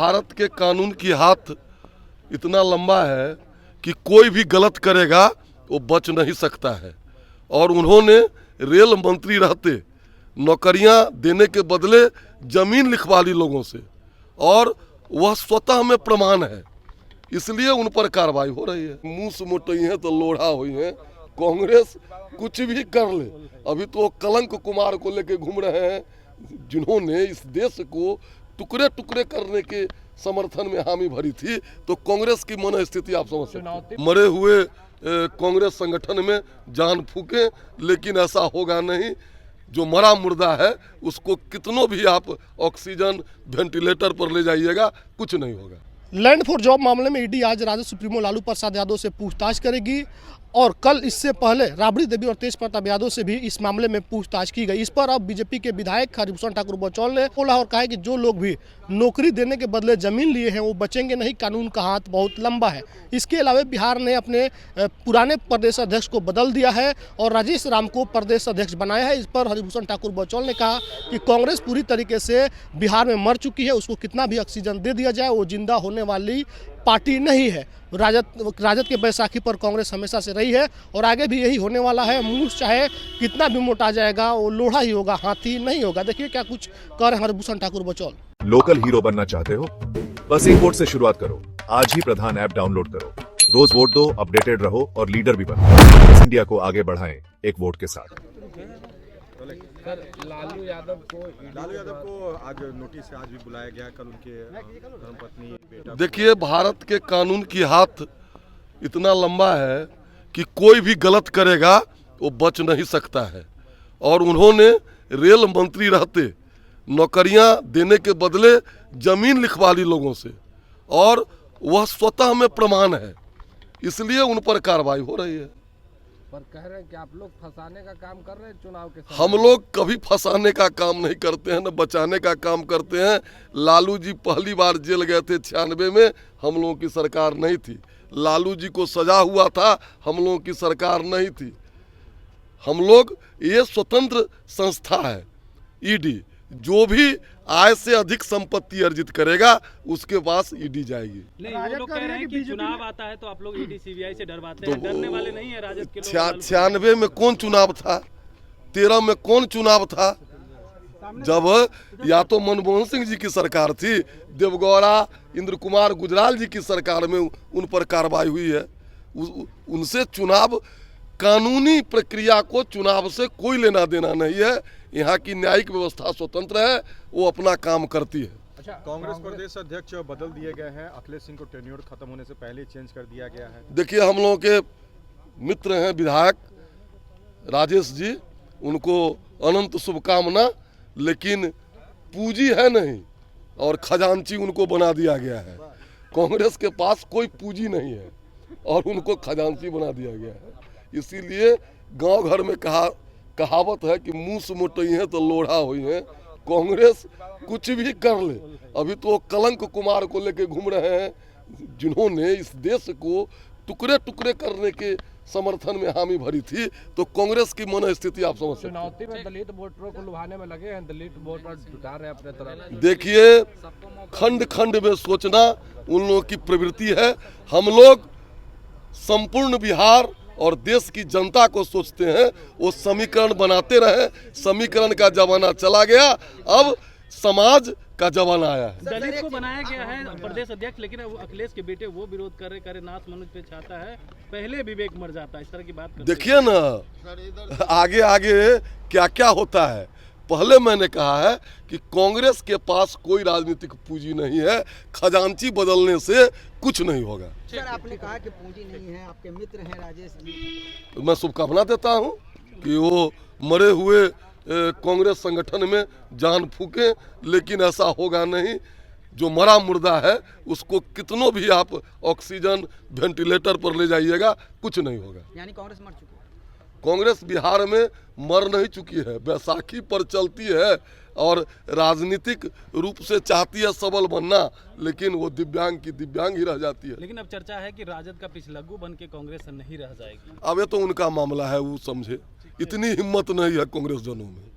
भारत के कानून की हाथ इतना लंबा है कि कोई भी गलत करेगा वो बच नहीं सकता है। और उन्होंने रेल मंत्री रहते नौकरियां देने के बदले जमीन लिखवा ली लोगों से, और वह स्वतः में प्रमाण है, इसलिए उन पर कार्रवाई हो रही है। मुंह से मोटई है तो लोढ़ा हुई है। कांग्रेस कुछ भी कर ले, अभी तो कलंक कुमार को लेके घूम रहे हैं, जिन्होंने इस देश को टुकड़े टुकड़े करने के समर्थन में हामी भरी थी। तो कांग्रेस की मन स्थिति आप समझ सकते हैं। मरे हुए कांग्रेस संगठन में जान फूके, लेकिन ऐसा होगा नहीं। जो मरा मुर्दा है उसको कितनों भी आप ऑक्सीजन वेंटिलेटर पर ले जाइएगा, कुछ नहीं होगा। लैंड फॉर जॉब मामले में ईडी आज राजद सुप्रीमो लालू प्रसाद यादव से पूछताछ करेगी, और कल इससे पहले राबड़ी देवी और तेज प्रताप यादव से भी इस मामले में पूछताछ की गई। इस पर अब बीजेपी के विधायक हरिभूषण ठाकुर बचौल ने बोला और कहा कि जो लोग भी नौकरी देने के बदले जमीन लिए हैं वो बचेंगे नहीं, कानून का हाथ बहुत लंबा है। इसके अलावा बिहार ने अपने पुराने प्रदेश अध्यक्ष को बदल दिया है और राजेश राम को प्रदेश अध्यक्ष बनाया है। इस पर हरिभूषण ठाकुर बचौल ने कहा कि कांग्रेस पूरी तरीके से बिहार में मर चुकी है, उसको कितना भी ऑक्सीजन दे दिया जाए वो जिंदा होने वाली पार्टी नहीं है। राजद के बैसाखी पर कांग्रेस हमेशा से रही है और आगे भी यही होने वाला है। मुंह चाहे कितना भी मोटा जाएगा वो लोढ़ा ही होगा, हाथी नहीं होगा। देखिए क्या कुछ कह रहे हैं हरिभूषण ठाकुर बचौल। लोकल हीरो बनना चाहते हो? बस एक वोट से शुरुआत करो। आज ही प्रधान ऐप डाउनलोड करो, रोज वोट दो, अपडेटेड रहो और लीडर भी बनो। इंडिया को आगे बढ़ाएं एक वोट के साथ। लालू यादव को आज नोटिस से आज भी बुलाया गया, कल उनके धर्मपत्नी बेटा। देखिए, भारत के कानून की हाथ इतना लंबा है कि कोई भी गलत करेगा वो बच नहीं सकता है। और उन्होंने रेल मंत्री रहते नौकरियां देने के बदले जमीन लिखवा ली लोगों से, और वह स्वतः में प्रमाण है, इसलिए उन पर कार्रवाई हो रही है। पर कह रहे हैं कि आप लोग फंसाने का काम कर रहे हैं चुनाव के समय। हम लोग कभी फंसाने का काम नहीं करते हैं, न बचाने का काम करते हैं। लालू जी पहली बार जेल गए थे 96 में, हम लोगों की सरकार नहीं थी। लालू जी को सजा हुआ था, हम लोगों की सरकार नहीं थी। हम लोग, ये स्वतंत्र संस्था है ईडी, जो भी आय से अधिक संपत्ति अर्जित करेगा उसके पास ईडी जाएगी। नहीं, वो लोग कह रहे हैं कि चुनाव आता है तो आप लोग ईडी सीबीआई से डरवाते हैं। डरने वाले नहीं है राजद के लोग। 96 में कौन चुनाव था? 13 में कौन चुनाव था? जब या तो मनमोहन सिंह जी की सरकार थी, देवगौड़ा इंद्र कुमार गुजराल जी की सरकार में उन पर कार्रवाई हुई है। उनसे चुनाव, कानूनी प्रक्रिया को चुनाव से कोई लेना देना नहीं है। यहाँ की न्यायिक व्यवस्था स्वतंत्र है, वो अपना काम करती है। अच्छा, कांग्रेस प्रदेश अध्यक्ष बदल दिए गए हैं, अखिलेश सिंह को टेन्योर खत्म होने से पहले चेंज कर दिया गया है। देखिए, हम लोगों के मित्र हैं विधायक राजेश जी, उनको अनंत शुभकामना, लेकिन पूंजी है नहीं और खजांची उनको बना दिया गया है। कांग्रेस के पास कोई पूंजी नहीं है और उनको खजांची बना दिया गया है। इसीलिए गांव घर में कहावत है कि मुंह से मोटई है तो लोढ़ा हुई है। कांग्रेस कुछ भी कर ले, अभी तो कलंक कुमार को लेके घूम रहे हैं, जिन्होंने इस देश को टुकड़े टुकड़े करने के समर्थन में हामी भरी थी। तो कांग्रेस की मन स्थिति आप समझ सकते हैं। चुनौती में दलित वोटरों को लुभाने में लगे हैं, दलित वोटर जुटा रहे हैं अपने तरफ। देखिए, खंड खंड में सोचना उन लोगों की प्रवृत्ति है। हम लोग संपूर्ण बिहार और देश की जनता को सोचते हैं। वो समीकरण बनाते रहे, समीकरण का जमाना चला गया, अब समाज का जमाना आया है। दलित को बनाया गया है प्रदेश अध्यक्ष, लेकिन अब अखिलेश के बेटे वो विरोध करे नाथ मनोज पे चाहता है, पहले विवेक मर जाता है, इस तरह की बात करते। देखिए ना, आगे आगे क्या क्या होता है। पहले मैंने कहा है कि कांग्रेस के पास कोई राजनीतिक पूंजी नहीं है, खजांची बदलने से कुछ नहीं होगा। सर, आपने कहा कि पूंजी नहीं है, आपके मित्र हैं राजेश जी। मैं शुभकामना देता हूं कि वो मरे हुए कांग्रेस संगठन में जान फूके, लेकिन ऐसा होगा नहीं। जो मरा मुर्दा है उसको कितनों भी आप ऑक्सीजन वेंटिलेटर पर ले जाइएगा, कुछ नहीं होगा। यानी कांग्रेस मर चुकी है? कांग्रेस बिहार में मर नहीं चुकी है, बैसाखी पर चलती है और राजनीतिक रूप से चाहती है सबल बनना, लेकिन वो दिव्यांग की दिव्यांग ही रह जाती है। लेकिन अब चर्चा है कि राजद का पिछलग्गू बन के कांग्रेस नहीं रह जाएगी। अब ये तो उनका मामला है, वो समझे। इतनी हिम्मत नहीं है कांग्रेस जनों में।